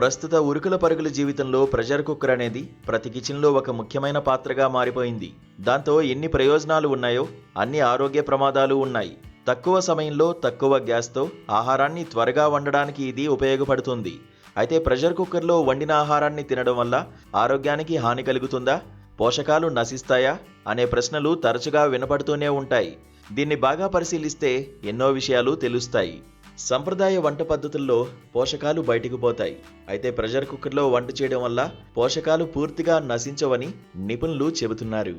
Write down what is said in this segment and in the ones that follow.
ప్రస్తుత ఉరుకుల పరుగుల జీవితంలో ప్రెషర్ కుక్కర్ అనేది ప్రతి కిచెన్లో ఒక ముఖ్యమైన పాత్రగా మారిపోయింది. దాంతో ఎన్ని ప్రయోజనాలు ఉన్నాయో అన్ని ఆరోగ్య ప్రమాదాలు ఉన్నాయి. తక్కువ సమయంలో తక్కువ గ్యాస్తో ఆహారాన్ని త్వరగా వండడానికి ఇది ఉపయోగపడుతుంది. అయితే ప్రెషర్ కుక్కర్లో వండిన ఆహారాన్ని తినడం వల్ల ఆరోగ్యానికి హాని కలుగుతుందా, పోషకాలు నశిస్తాయా అనే ప్రశ్నలు తరచుగా వినపడుతూనే ఉంటాయి. దీన్ని బాగా పరిశీలిస్తే ఎన్నో విషయాలు తెలుస్తాయి. సంప్రదాయ వంట పద్ధతుల్లో పోషకాలు బయటకు పోతాయి. అయితే ప్రెషర్ కుక్కర్లో వంట చేయడం వల్ల పోషకాలు పూర్తిగా నశించవని నిపుణులు చెబుతున్నారు.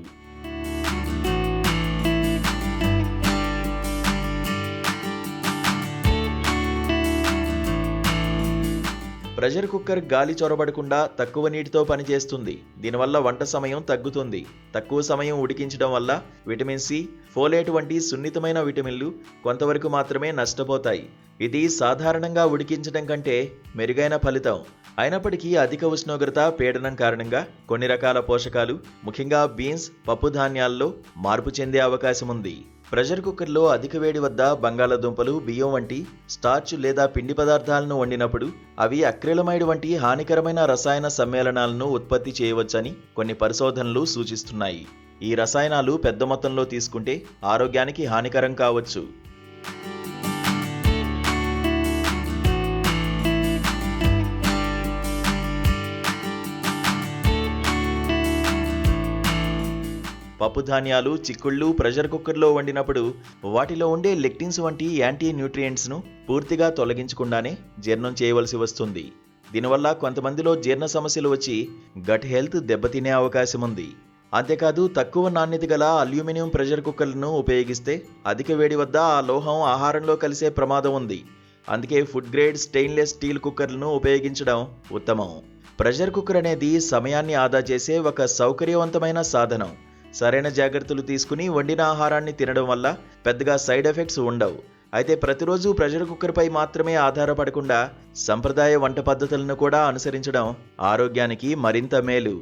ప్రెషర్ కుక్కర్ గాలి చొరబడకుండా తక్కువ నీటితో పనిచేస్తుంది. దీనివల్ల వంట సమయం తగ్గుతుంది. తక్కువ సమయం ఉడికించడం వల్ల విటమిన్ సి, ఫోలేట్ వంటి సున్నితమైన విటమిన్లు కొంతవరకు మాత్రమే నష్టపోతాయి. ఇది సాధారణంగా ఉడికించడం కంటే మెరుగైన ఫలితం. అయినప్పటికీ అధిక ఉష్ణోగ్రత, పీడనం కారణంగా కొన్ని రకాల పోషకాలు, ముఖ్యంగా బీన్స్, పప్పు ధాన్యాల్లో మార్పు చెందే అవకాశం ఉంది. ప్రెషర్ కుక్కర్లో అధిక వేడి వద్ద బంగాళాదుంపలు, బియ్యం వంటి స్టార్చ్ లేదా పిండి పదార్థాలను వండినప్పుడు అవి అక్రిలమైడ్ వంటి హానికరమైన రసాయన సమ్మేళనాలను ఉత్పత్తి చేయవచ్చని కొన్ని పరిశోధనలు సూచిస్తున్నాయి. ఈ రసాయనాలు పెద్ద మొత్తంలో తీసుకుంటే ఆరోగ్యానికి హానికరం కావచ్చు. పప్పు ధాన్యాలు, చిక్కుళ్ళు ప్రెషర్ కుక్కర్లో వండినప్పుడు వాటిలో ఉండే లెక్టిన్స్ వంటి యాంటీ న్యూట్రియంట్స్ను పూర్తిగా తొలగించకుండానే జీర్ణం చేయవలసి వస్తుంది. దీనివల్ల కొంతమందిలో జీర్ణ సమస్యలు వచ్చి గట్ హెల్త్ దెబ్బతినే అవకాశం ఉంది. అంతేకాదు, తక్కువ నాణ్యత గల అల్యూమినియం ప్రెషర్ కుక్కర్లను ఉపయోగిస్తే అధిక వేడి వద్ద ఆ లోహం ఆహారంలో కలిసే ప్రమాదం ఉంది. అందుకే ఫుడ్ గ్రేడ్ స్టెయిన్లెస్ స్టీల్ కుక్కర్లను ఉపయోగించడం ఉత్తమం. ప్రెషర్ కుక్కర్ అనేది సమయాన్ని ఆదా చేసే ఒక సౌకర్యవంతమైన సాధనం. సరైన జాగ్రత్తలు తీసుకుని వండిన ఆహారాన్ని తినడం వల్ల పెద్దగా సైడ్ ఎఫెక్ట్స్ ఉండవు. అయితే ప్రతిరోజు ప్రెషర్ కుక్కర్పై మాత్రమే ఆధారపడకుండా సంప్రదాయ వంట పద్ధతులను కూడా అనుసరించడం ఆరోగ్యానికి మరింత మేలు.